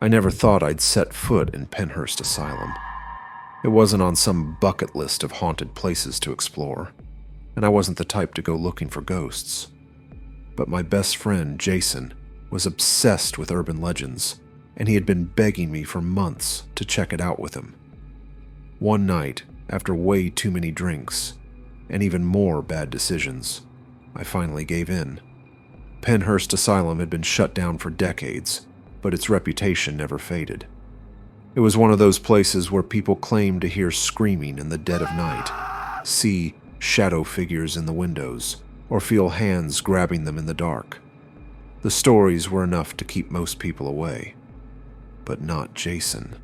I never thought I'd set foot in Penhurst Asylum. It wasn't on some bucket list of haunted places to explore, and I wasn't the type to go looking for ghosts. But my best friend, Jason, was obsessed with urban legends, and he had been begging me for months to check it out with him. One night, after way too many drinks, and even more bad decisions, I finally gave in. Penhurst Asylum had been shut down for decades, but its reputation never faded. It was one of those places where people claimed to hear screaming in the dead of night, see shadow figures in the windows, or feel hands grabbing them in the dark. The stories were enough to keep most people away, but not Jason.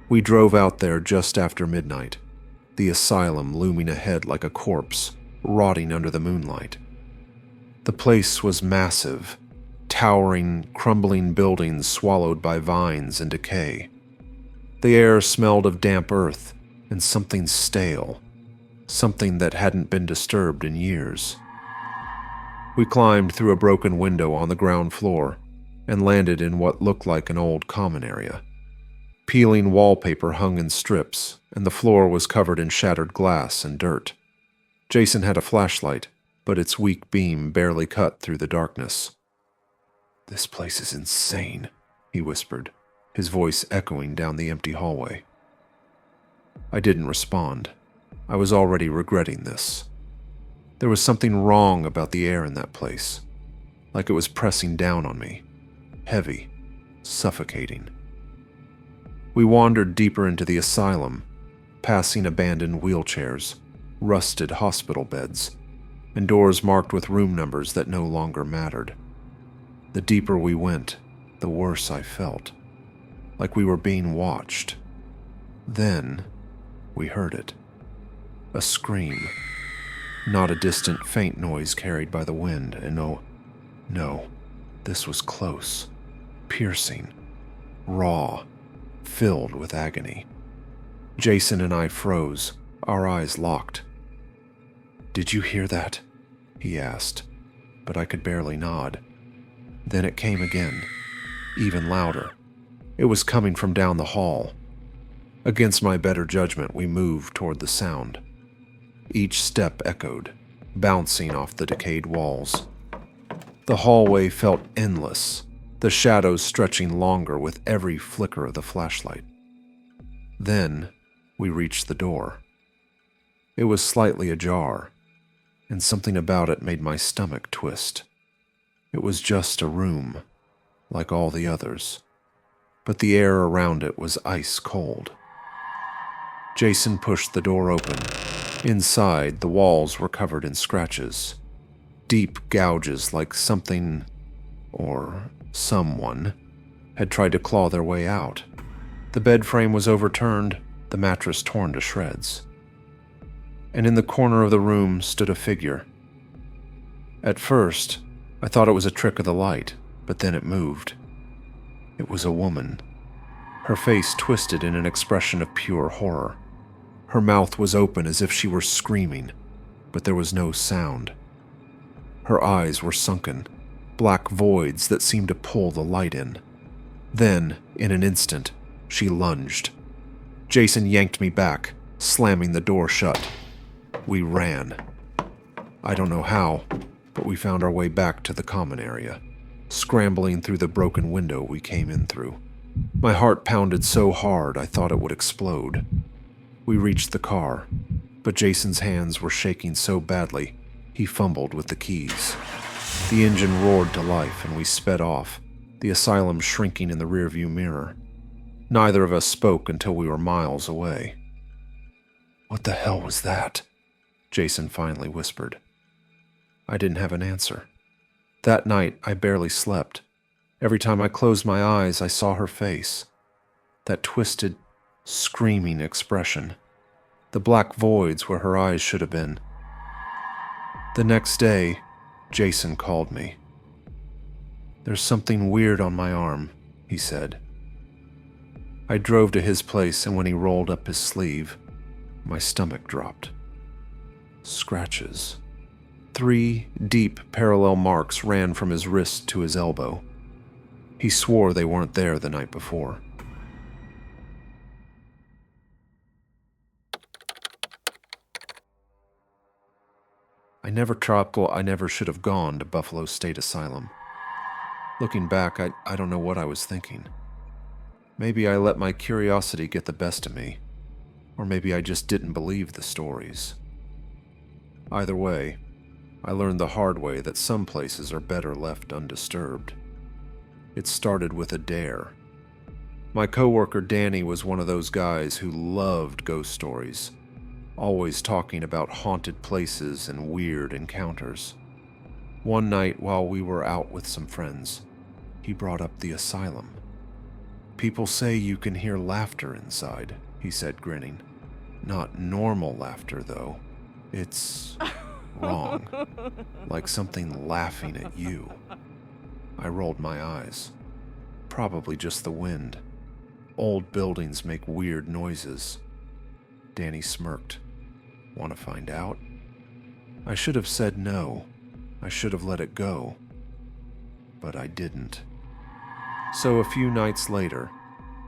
We drove out there just after midnight, the asylum looming ahead like a corpse, rotting under the moonlight. The place was massive, towering, crumbling buildings swallowed by vines and decay. The air smelled of damp earth and something stale, something that hadn't been disturbed in years. We climbed through a broken window on the ground floor and landed in what looked like an old common area. Peeling wallpaper hung in strips, and the floor was covered in shattered glass and dirt. Jason had a flashlight, but its weak beam barely cut through the darkness. "This place is insane," he whispered, his voice echoing down the empty hallway. I didn't respond. I was already regretting this. There was something wrong about the air in that place, like it was pressing down on me, heavy, suffocating. We wandered deeper into the asylum, passing abandoned wheelchairs, rusted hospital beds, and doors marked with room numbers that no longer mattered. The deeper we went, the worse I felt, like we were being watched. Then, we heard it. A scream. Not a distant, faint noise carried by the wind, and no, this was close, piercing, raw, filled with agony. Jason and I froze, our eyes locked. "Did you hear that?" he asked, but I could barely nod. Then it came again, even louder. It was coming from down the hall. Against my better judgment, we moved toward the sound. Each step echoed, bouncing off the decayed walls. The hallway felt endless, the shadows stretching longer with every flicker of the flashlight. Then, we reached the door. It was slightly ajar, and something about it made my stomach twist. It was just a room, like all the others, but the air around it was ice cold. Jason pushed the door open. Inside, the walls were covered in scratches, deep gouges like something, or someone, had tried to claw their way out. The bed frame was overturned, the mattress torn to shreds. And in the corner of the room stood a figure. At first, I thought it was a trick of the light, but then it moved. It was a woman. Her face twisted in an expression of pure horror. Her mouth was open as if she were screaming, but there was no sound. Her eyes were sunken, black voids that seemed to pull the light in. Then, in an instant, she lunged. Jason yanked me back, slamming the door shut. We ran. I don't know how, but we found our way back to the common area, scrambling through the broken window we came in through. My heart pounded so hard I thought it would explode. We reached the car, but Jason's hands were shaking so badly, he fumbled with the keys. The engine roared to life and we sped off, the asylum shrinking in the rearview mirror. Neither of us spoke until we were miles away. "What the hell was that?" Jason finally whispered. I didn't have an answer. That night, I barely slept. Every time I closed my eyes, I saw her face. That twisted, screaming expression. The black voids where her eyes should have been. The next day, Jason called me. "There's something weird on my arm," he said. I drove to his place, and when he rolled up his sleeve, my stomach dropped. Scratches. 3 deep parallel marks ran from his wrist to his elbow. He swore they weren't there the night before. I never should have gone to Buffalo State Asylum. Looking back, I don't know what I was thinking. Maybe I let my curiosity get the best of me, or maybe I just didn't believe the stories. Either way, I learned the hard way that some places are better left undisturbed. It started with a dare. My coworker Danny was one of those guys who loved ghost stories, always talking about haunted places and weird encounters. One night while we were out with some friends, he brought up the asylum. "People say you can hear laughter inside," he said, grinning. "Not normal laughter, though. It's wrong, like something laughing at you." I rolled my eyes. Probably just the wind. Old buildings make weird noises. Danny smirked. "Want to find out?" I should have said no. I should have let it go. But I didn't. So a few nights later,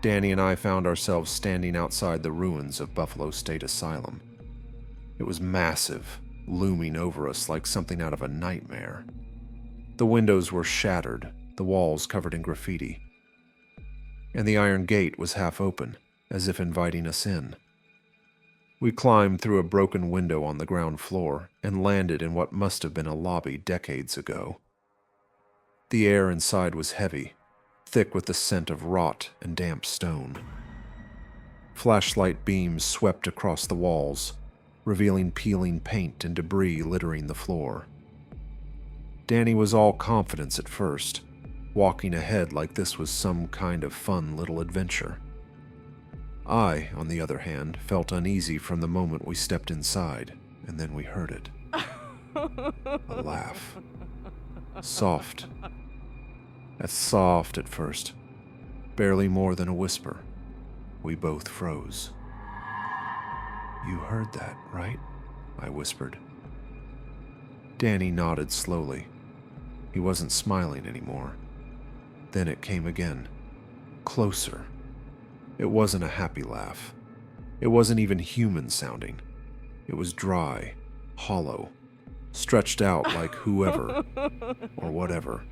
Danny and I found ourselves standing outside the ruins of Buffalo State Asylum. It was massive, looming over us like something out of a nightmare. The windows were shattered, the walls covered in graffiti, and the iron gate was half open, as if inviting us in. We climbed through a broken window on the ground floor and landed in what must have been a lobby decades ago. The air inside was heavy, thick with the scent of rot and damp stone. Flashlight beams swept across the walls, revealing peeling paint and debris littering the floor. Danny was all confidence at first, walking ahead like this was some kind of fun little adventure. I, on the other hand, felt uneasy from the moment we stepped inside, and then we heard it. A laugh. Soft. Soft at first. Barely more than a whisper. We both froze. "You heard that, right?" I whispered. Danny nodded slowly. He wasn't smiling anymore. Then it came again. Closer. It wasn't a happy laugh. It wasn't even human sounding. It was dry, hollow, stretched out like whoever, or whatever,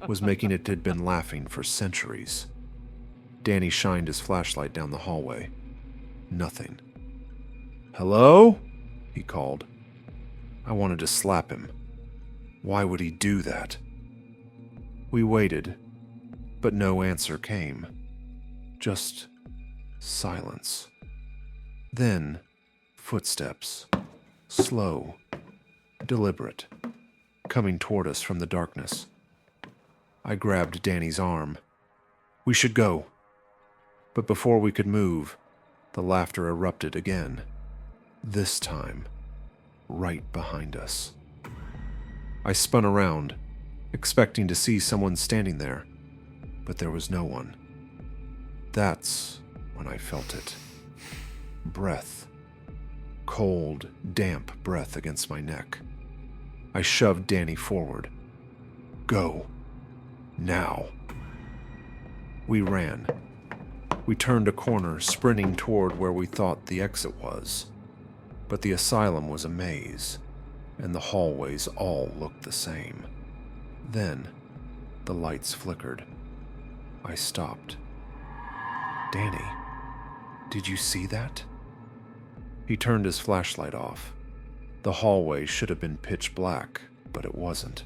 was making it had been laughing for centuries. Danny shined his flashlight down the hallway. Nothing. "Hello?" he called. I wanted to slap him. Why would he do that? We waited, but no answer came. Just silence. Then, footsteps. Slow, deliberate, coming toward us from the darkness. I grabbed Danny's arm. "We should go." But before we could move, the laughter erupted again. This time, right behind us. I spun around, expecting to see someone standing there, but there was no one. That's when I felt it. Breath. Cold, damp breath against my neck. I shoved Danny forward. "Go. Now." We ran. We turned a corner, sprinting toward where we thought the exit was. But the asylum was a maze, and the hallways all looked the same. Then, the lights flickered. I stopped. "Danny, did you see that?" He turned his flashlight off. The hallway should have been pitch black, but it wasn't.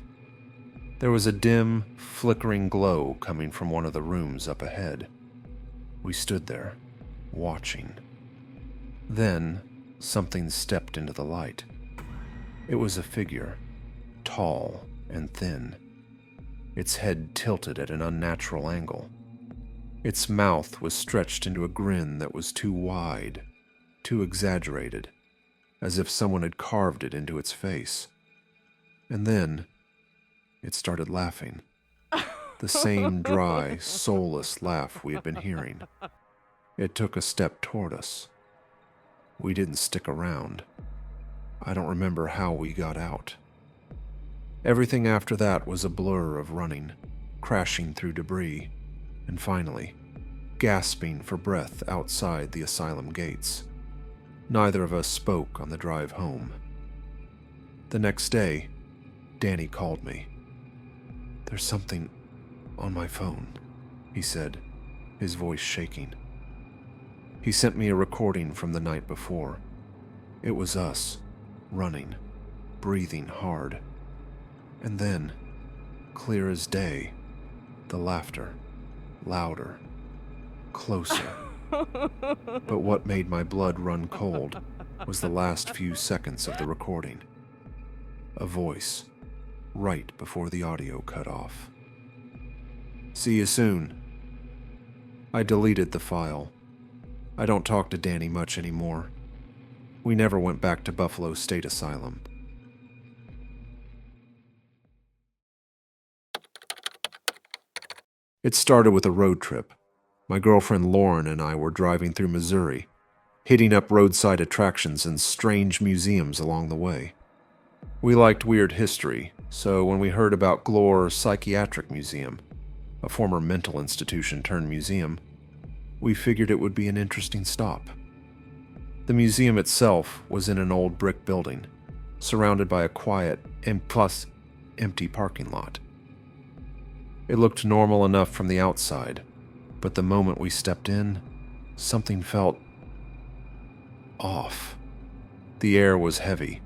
There was a dim, flickering glow coming from one of the rooms up ahead. We stood there, watching. Then, something stepped into the light. It was a figure, tall and thin. Its head tilted at an unnatural angle. Its mouth was stretched into a grin that was too wide, too exaggerated, as if someone had carved it into its face. And then, it started laughing. The same dry, soulless laugh we had been hearing. It took a step toward us. We didn't stick around. I don't remember how we got out. Everything after that was a blur of running, crashing through debris, and finally, gasping for breath outside the asylum gates. Neither of us spoke on the drive home. The next day, Danny called me. "There's something on my phone," he said, his voice shaking. He sent me a recording from the night before. It was us, running, breathing hard. And then, clear as day, the laughter, louder, closer. But what made my blood run cold was the last few seconds of the recording. A voice, right before the audio cut off. "See you soon." I deleted the file. I don't talk to Danny much anymore. We never went back to Buffalo State Asylum. It started with a road trip. My girlfriend Lauren and I were driving through Missouri, hitting up roadside attractions and strange museums along the way. We liked weird history, so when we heard about Glore Psychiatric Museum, a former mental institution turned museum, we figured it would be an interesting stop. The museum itself was in an old brick building, surrounded by a quiet and plus empty parking lot. It looked normal enough from the outside, but the moment we stepped in, something felt off. The air was heavy,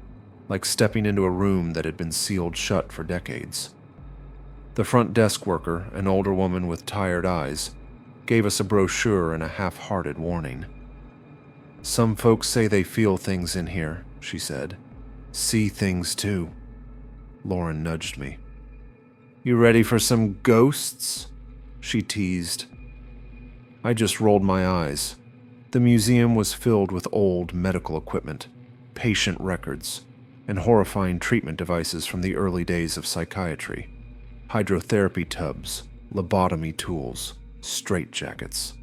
like stepping into a room that had been sealed shut for decades. The front desk worker, an older woman with tired eyes, gave us a brochure and a half-hearted warning. "Some folks say they feel things in here," she said. "See things too." Lauren nudged me. "You ready for some ghosts?" she teased. I just rolled my eyes. The museum was filled with old medical equipment, patient records, and horrifying treatment devices from the early days of psychiatry. Hydrotherapy tubs, lobotomy tools, straitjackets.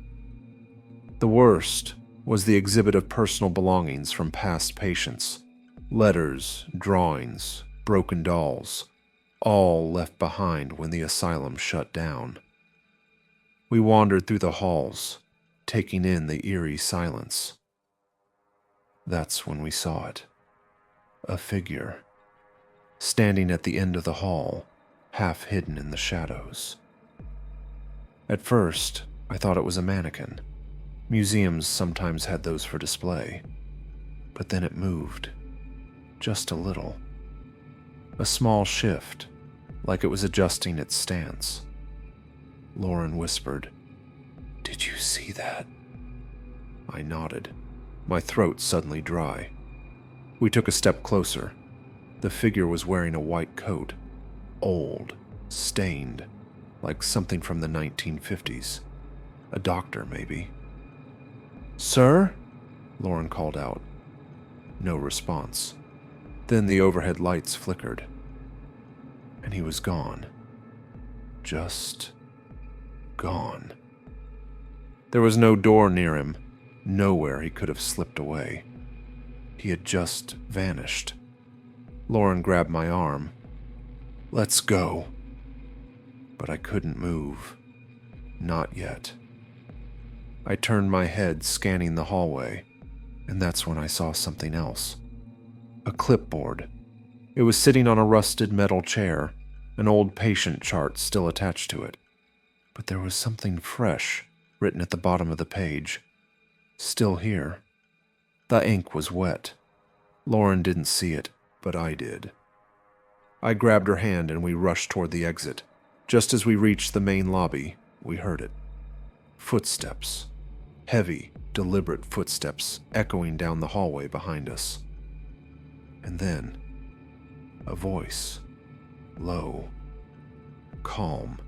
The worst was the exhibit of personal belongings from past patients. Letters, drawings, broken dolls, all left behind when the asylum shut down. We wandered through the halls, taking in the eerie silence. That's when we saw it. A figure, standing at the end of the hall, half hidden in the shadows. At first, I thought it was a mannequin. Museums sometimes had those for display. But then it moved. Just a little. A small shift, like it was adjusting its stance. Lauren whispered, "Did you see that?" I nodded, my throat suddenly dry. We took a step closer. The figure was wearing a white coat, old, stained, like something from the 1950s. A doctor, maybe. "Sir?" Lauren called out. No response. Then the overhead lights flickered. And he was gone. Just gone. There was no door near him, nowhere he could have slipped away. He had just vanished. Lauren grabbed my arm. "Let's go." But I couldn't move. Not yet. I turned my head, scanning the hallway, and that's when I saw something else. A clipboard. It was sitting on a rusted metal chair, an old patient chart still attached to it. But there was something fresh written at the bottom of the page. "Still here." The ink was wet. Lauren didn't see it, but I did. I grabbed her hand and we rushed toward the exit. Just as we reached the main lobby, we heard it. Footsteps. Heavy, deliberate footsteps echoing down the hallway behind us. And then, a voice. Low. Calm.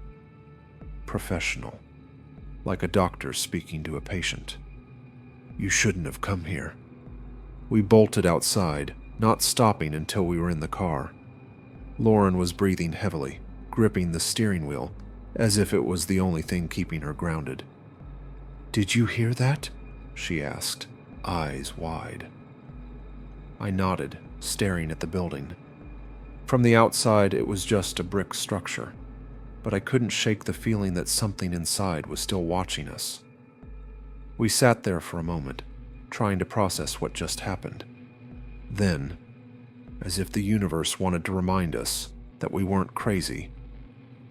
Professional. Like a doctor speaking to a patient. "You shouldn't have come here." We bolted outside, not stopping until we were in the car. Lauren was breathing heavily, gripping the steering wheel, as if it was the only thing keeping her grounded. "Did you hear that?" she asked, eyes wide. I nodded, staring at the building. From the outside, it was just a brick structure, but I couldn't shake the feeling that something inside was still watching us. We sat there for a moment, trying to process what just happened. Then, as if the universe wanted to remind us that we weren't crazy,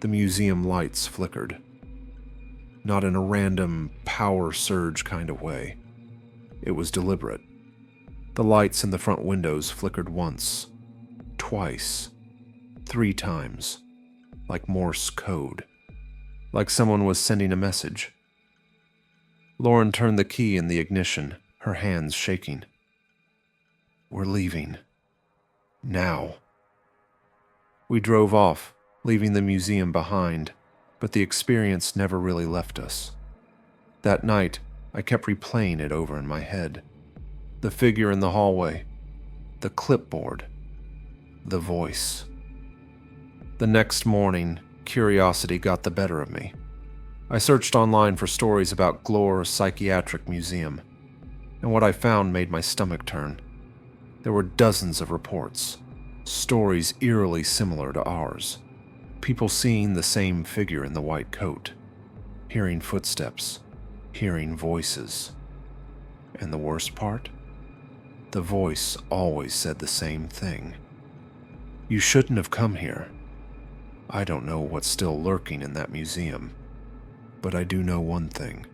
the museum lights flickered. Not in a random power surge kind of way. It was deliberate. The lights in the front windows flickered once, twice, 3 times, like Morse code, like someone was sending a message. Lauren turned the key in the ignition, her hands shaking. "We're leaving. Now." We drove off, leaving the museum behind, but the experience never really left us. That night, I kept replaying it over in my head. The figure in the hallway, the clipboard, the voice. The next morning, curiosity got the better of me. I searched online for stories about Glore Psychiatric Museum, and what I found made my stomach turn. There were dozens of reports, stories eerily similar to ours. People seeing the same figure in the white coat, hearing footsteps, hearing voices. And the worst part? The voice always said the same thing. "You shouldn't have come here." I don't know what's still lurking in that museum, but I do know one thing.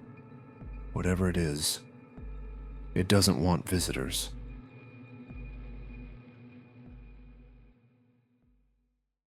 Whatever it is, it doesn't want visitors.